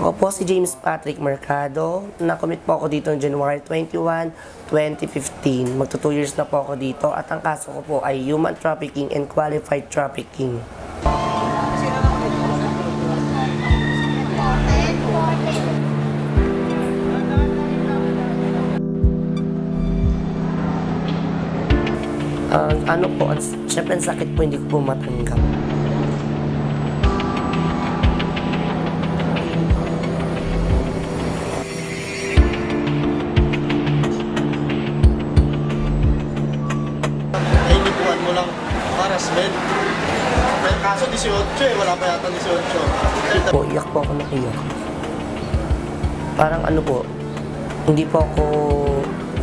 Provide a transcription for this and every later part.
Ako po si James Patrick Mercado. Na-commit po ako dito on January 21, 2015. Magto 2 years na po ako dito at ang kaso ko po ay human trafficking and qualified trafficking. Ano po, syempre ang sakit po hindi ko po matanggap. Inipuan mo lang harassment. May kaso 18 wala pa yata 18. Po, iyak po ako na iyak. Parang ano po, hindi po ako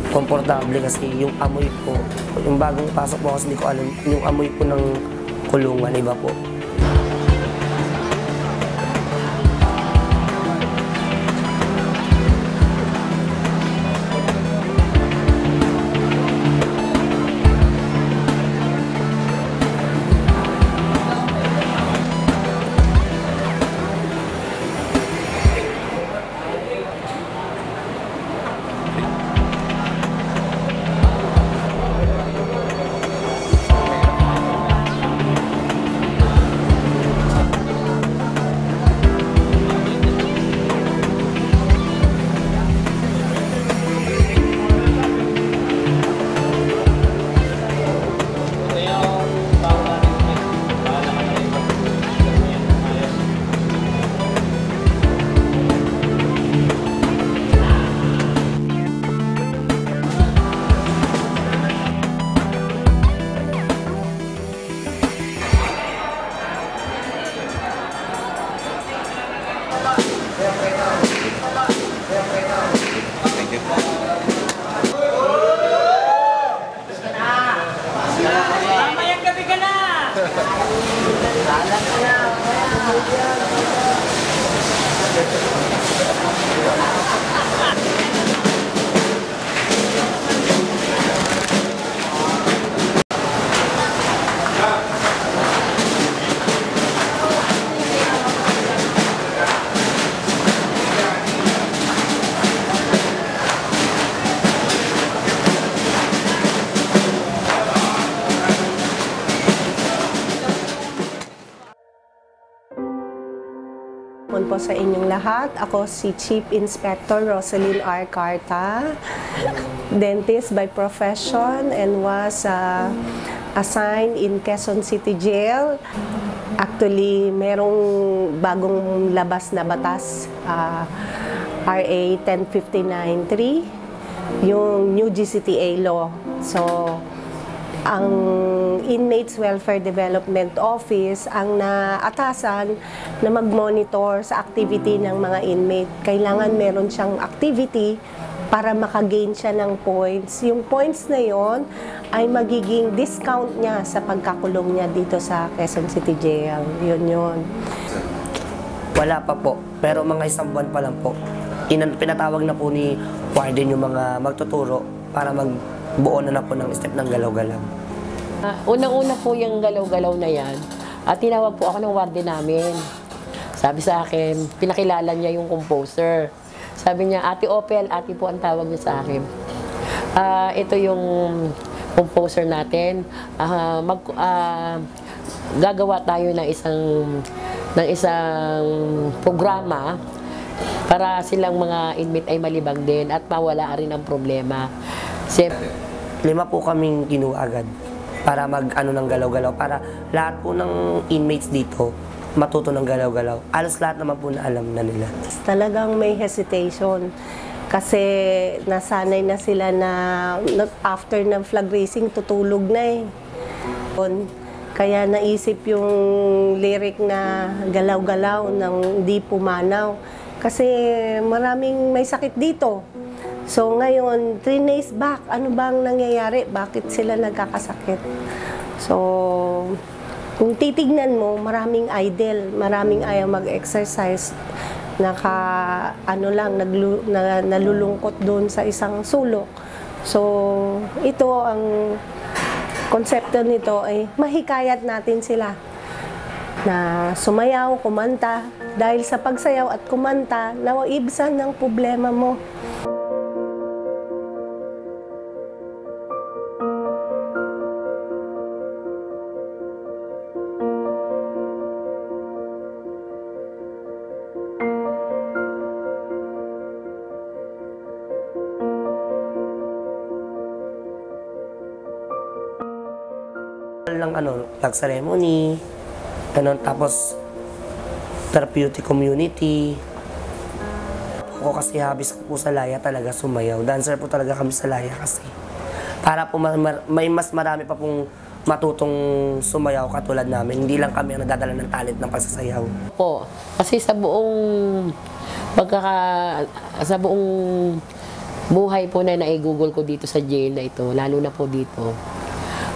komportable kasi yung amoy po, yung bagong pasok po kasi hindi ko alam, yung amoy po ng kulungan, iba po. Mamayang gabi ka na! Alam ko na! Po sa inyong lahat. Ako si Chief Inspector Rosalyn R. Carta, dentist by profession and was assigned in Quezon City Jail. Actually, merong bagong labas na batas, RA 10593, yung New GCTA law. So, ang Inmates Welfare Development Office ang naatasan na mag-monitor sa activity ng mga inmate. Kailangan meron siyang activity para makagain siya ng points. Yung points na yon ay magiging discount niya sa pagkakulong niya dito sa Quezon City Jail. Yun. Wala pa po, pero mga isang buwan pa lang po. Pinatawag na po ni Warden yung mga magtuturo para magbuo na po ng step ng galaw-galaw. Unang-una po yung galaw-galaw na yan, at tinawag po ako ng warden namin. Sabi sa akin, pinakilala niya yung composer. Sabi niya, Ate Opel, ate po ang tawag niya sa akin. Ito yung composer natin. Gagawa tayo ng isang programa para silang mga inmate ay malibang din at mawala rin ang problema. 5 po kaming kinuha agad para mag-ano ng galaw-galaw, para lahat po ng inmates dito matuto ng galaw-galaw. Alos lahat naman po na alam na nila. Talagang may hesitation kasi nasanay na sila na after ng flag raising tutulog na eh. Kaya naisip yung lyric na galaw-galaw ng di pumanaw kasi maraming may sakit dito. So ngayon, 3 days back, ano bang nangyayari? Bakit sila nagkakasakit? So, kung titignan mo, maraming idle, maraming ayaw mag-exercise. Nalulungkot doon sa isang sulok. So, ito ang konsepto nito ay mahikayat natin sila na sumayaw, kumanta. Dahil sa pagsayaw at kumanta, nawaibsan ng problema mo. Lang flag ceremony, tapos therapeutic community. Ako kasi habis ko po sa laya talaga sumayaw. Dancer po talaga kami sa laya kasi. Para po may mas marami pa pong matutong sumayaw katulad namin. Hindi lang kami ang nadadala ng talent ng pagsasayaw. Po, kasi sa buong buhay po na naigugol ko dito sa jail na ito, lalo na po dito,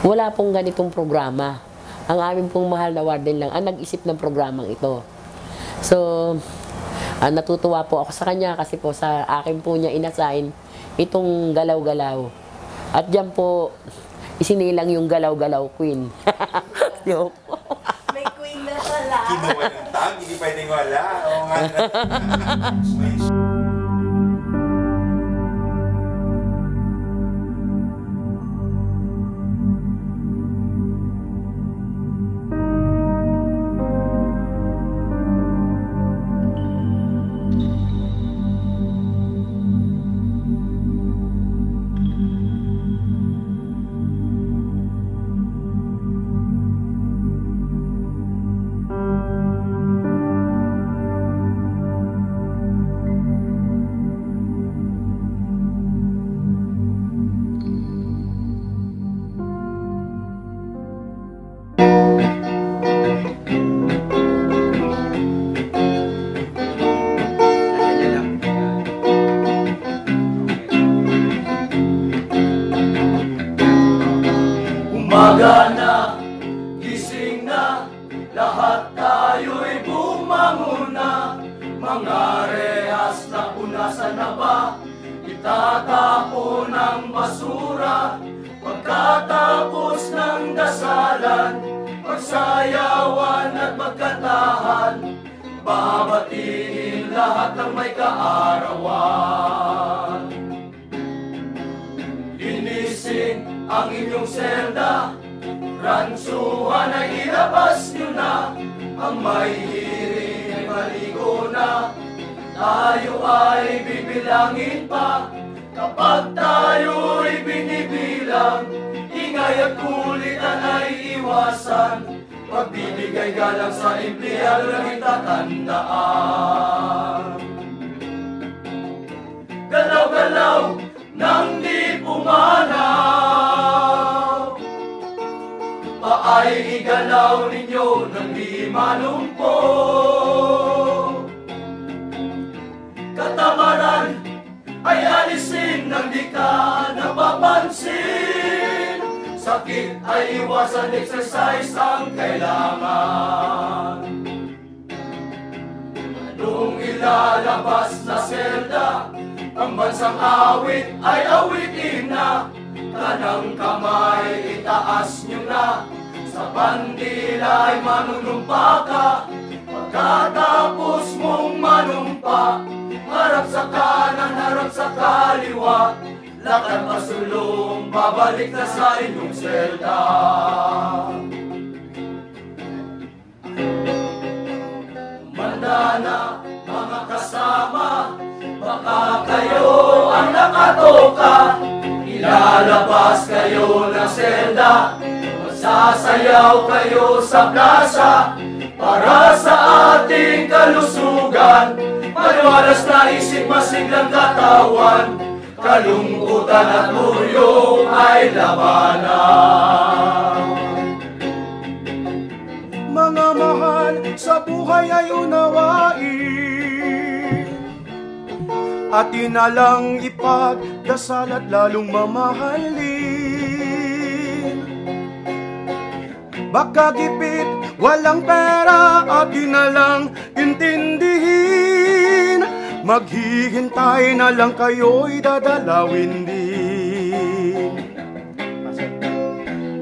wala pong ganitong programa. Ang aming pong mahal na warden lang ang nag-isip ng programang ito. So, natutuwa po ako sa kanya kasi po sa akin po niya inassign itong galaw-galaw. At diyan po, isinilang yung galaw-galaw queen. Joke. May queen na pala. Kinuha ng tag, hindi pwedeng wala. Oo nga. Umaga na, gising na, lahat tayo'y bumangon na. Mga rehas na punasan na ba, itatapon ng basura. Pagkatapos ng dasalan, magsayawan at magkantahan, babatiin lahat ng may kaarawan. Linisin ang inyong selda, ransuhan ay ilabas nyo na. Ang may hiring ay maligo na, tayo ay bibilangin pa. Kapag tayo'y binibilang, ingay at kulitan ay iwasan. Pagbibigay galang sa empleyado lang itatandaan. Galaw-galaw nang di pumanaw, paay igalaw ninyo nang di manumpo. Katamaran ay alisin nang di ka napapansin. Sakit ay iwasan, exercise ang kailangan. Anong ilalabas na selda, ang bansang awit ay awitin na. Kanang kamay itaas nyo na, sa bandila ay manunumpa ka. Pagkatapos mong manumpa, harap sa kanan, harap sa kaliwa, lakad pasulong, babalik na sa inyong selda. Manda na mga kasama, baka kayo ang nakatoka. Ilalabas kayo ng selda, magsasayaw kayo sa plaza, para sa ating kalusugan. Maliwalas na isip, masiglang katawan, kalungkutan at luryong ay labanan. Mga mahal, sa buhay ay unawain, at inalang ipagdasal at lalong mamahalin. Baka gipit, walang pera, at inalang intindihin. Maghihintay na lang kayo'y dadalawin din.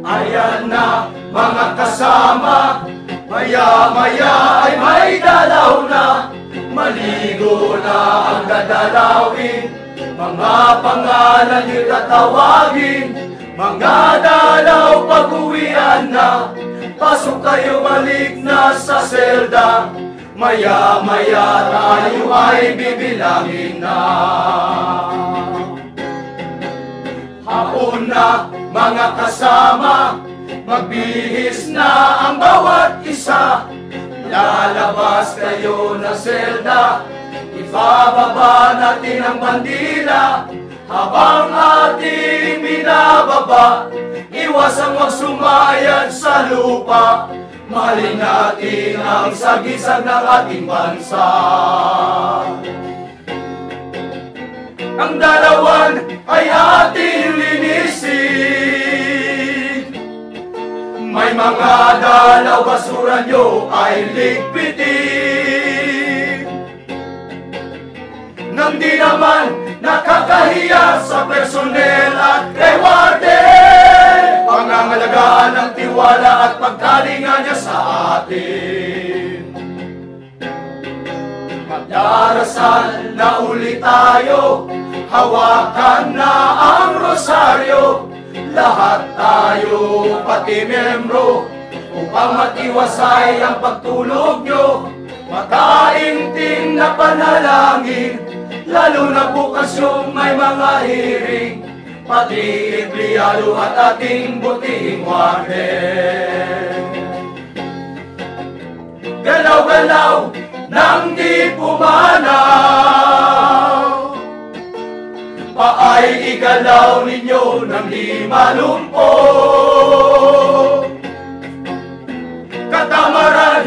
Ayan na mga kasama, Maya-maya ay may dalaw na, maligo na ang dadalawin. Mga pangalan niyo tatawagin, mga dalaw pag-uwian na. Pasok kayo, balik na sa selda, maya-maya tayo ay bibilangin na. Hapon na mga kasama, magbihis na ang bawat isa. Lalabas kayo ng selda, ibababa natin ang bandila. Habang ating binababa, iwasang magsumayad sa lupa. Mahalin natin ang sagisag ng ating bansa. Ang dalawan ay ating linisin. May mga dalaw basura nyo ay ligpitin. Nang di naman nakakahiya sa personel at kay warden, pangangalagaan ng tiwala at pagkalinga niya sa atin. Magdarasal na ulit tayo, hawakan na ang rosaryo. Lahat tayo, pati membro, upang matiwasay ang pagtulog nyo. Makaingting na panalangin, lalo na bukas yung may mga hearing, pati empleyado at ating butihing warden. Galaw-galaw nang di pumanaw, paay igalaw ninyo nang di malumpo. Katamaran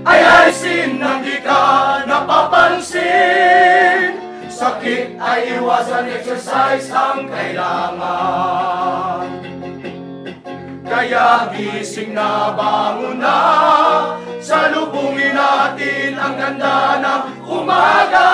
ay alisin nang di ka napapansin. Sakit ay iwasan, exercise ang kailangan. Kaya gising na, bangon na, salubungin natin ang ganda ng umaga.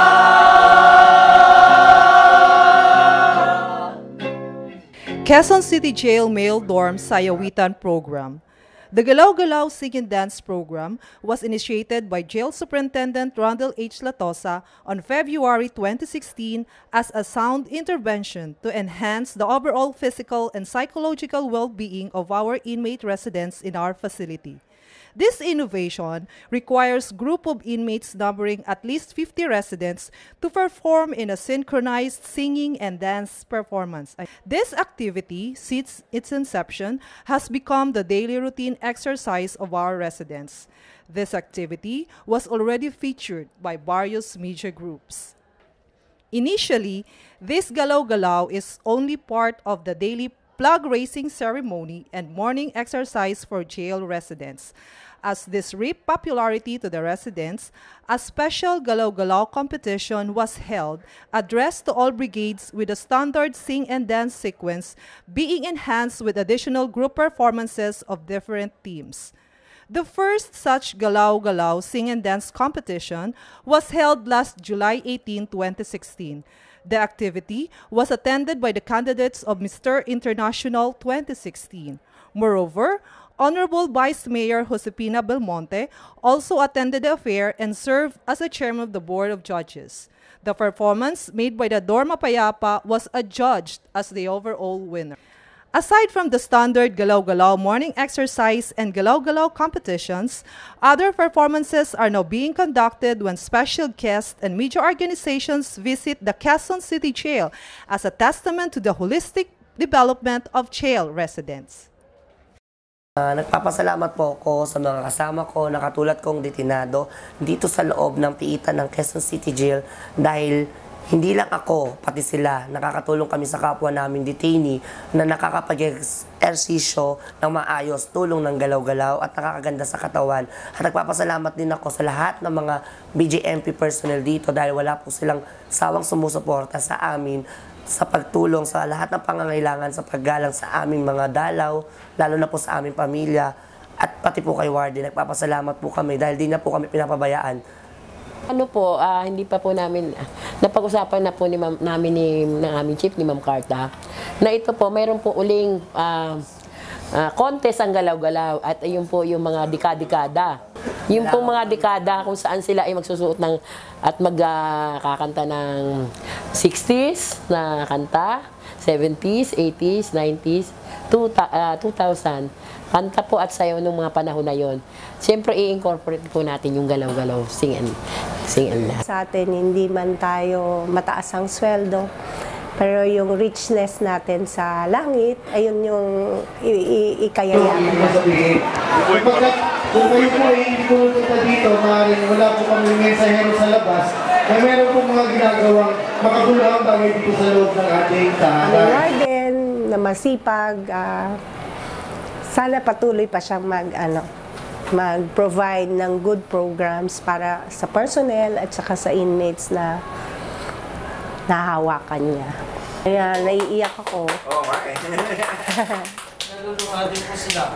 Quezon City Jail Male Dorm Sayawitan Program. The Galaw-Galaw Sing and Dance Program was initiated by Jail Superintendent Rondel H. Latosa on February 2016 as a sound intervention to enhance the overall physical and psychological well-being of our inmate residents in our facility. This innovation requires a group of inmates numbering at least 50 residents to perform in a synchronized singing and dance performance. This activity, since its inception, has become the daily routine exercise of our residents. This activity was already featured by various media groups. Initially, this Galaw-Galaw is only part of the daily flag raising ceremony and morning exercise for jail residents. As this reaped popularity to the residents, a special Galaw-Galaw competition was held addressed to all brigades with a standard sing and dance sequence being enhanced with additional group performances of different teams. The first such Galaw-Galaw sing and dance competition was held last July 18, 2016. The activity was attended by the candidates of Mr. International 2016. Moreover, Honorable Vice Mayor Josepina Belmonte also attended the affair and served as a chairman of the Board of Judges. The performance made by the Dorma Payapa was adjudged as the overall winner. Aside from the standard Galaw-Galaw morning exercise and Galaw-Galaw competitions, other performances are now being conducted when special guests and media organizations visit the Quezon City Jail as a testament to the holistic development of jail residents. Nagpapasalamat po ako sa mga kasama ko na katulad kong detinado dito sa loob ng piitan ng Quezon City Jail dahil hindi lang ako, pati sila, nakakatulong kami sa kapwa namin detainee na nakakapag-ersisyo ng maayos, tulong ng galaw-galaw at nakakaganda sa katawan. At nagpapasalamat din ako sa lahat ng mga BJMP personnel dito dahil wala po silang sawang sumusuporta sa amin sa pagtulong sa lahat ng pangangailangan sa paggalang sa aming mga dalaw, lalo na po sa aming pamilya at pati po kay Warden. Nagpapasalamat po kami dahil di na po kami pinapabayaan. Ano po, hindi pa po namin, napag-usapan na po ng aming chief, ni Ma'am Carta, na ito po, mayroon po uling contest ang galaw-galaw at yun po yung mga dekada. Yung po mga dekada kung saan sila ay magsusuot ng at magkakanta ng 60s na kanta, 70s, 80s, 90s, 2000. Kanta po at sayaw ng mga panahon na yon. Siyempre, i-incorporate po natin yung galaw-galaw, sing and dance. Sa atin, hindi man tayo mataas ang sweldo, pero yung richness natin sa langit, ayun yung ikayayaman natin. Kung kayo po ay hindi pumunta dito, maaaring wala po kami mensahero sa labas, na meron po mga ginagawang makagulawang bagay dito sa loob ng ating tahanan. Warden na masipag, sana patuloy pa siyang mag-provide ng good programs para sa personnel at saka sa inmates na nahawakan niya. Kaya naiiyak ako. Oo, Naluluha din po sila.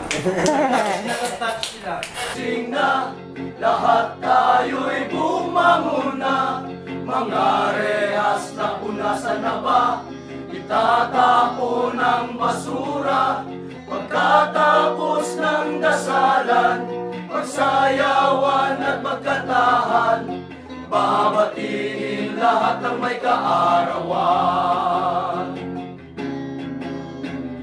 Nakatouch sila. Sing na, lahat tayo'y bumangon na. Mga rehas na punasan na ba? Itatapon ng basura. Pagkatapos ng dasalan, magsayawan at magkatahan. Babatiin lahat ng may kaarawan.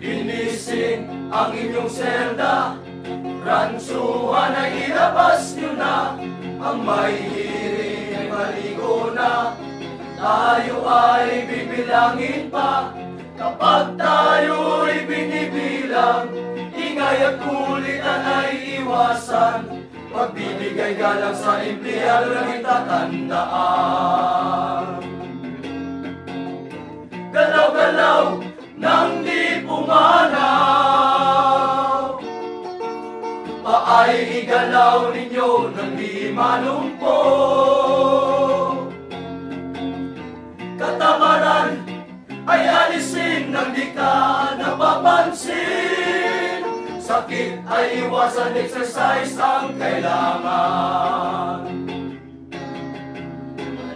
Linisin ang inyong selda, ransuhan ay ilabas nyo na. Ang may hiring ay maligo na, tayo ay bibilangin pa. Kapag tayo'y binibilang, ingay at kulitan ay iwasan. Pagbibigay galang sa empleyado lang itatandaan. Galaw-galaw nang di pumanaw, paay igalaw ninyo nang di manumpo. Katamaran ay alisin nang di ka napapansin. Sakit ay iwasan, exercise ang kailangan.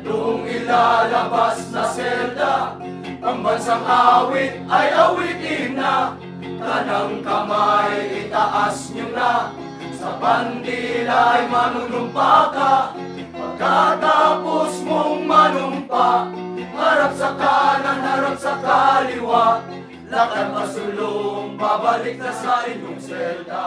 Anong ilalabas na selda, ang bansang awit ay awitin na. Kanang kamay itaas nyo na, sa bandila ay manunumpa ka. Pagkatapos mong manumpa, harap sa kanan, harap sa kaliwa. Lakad pasulong, babalik na sa inyong selda.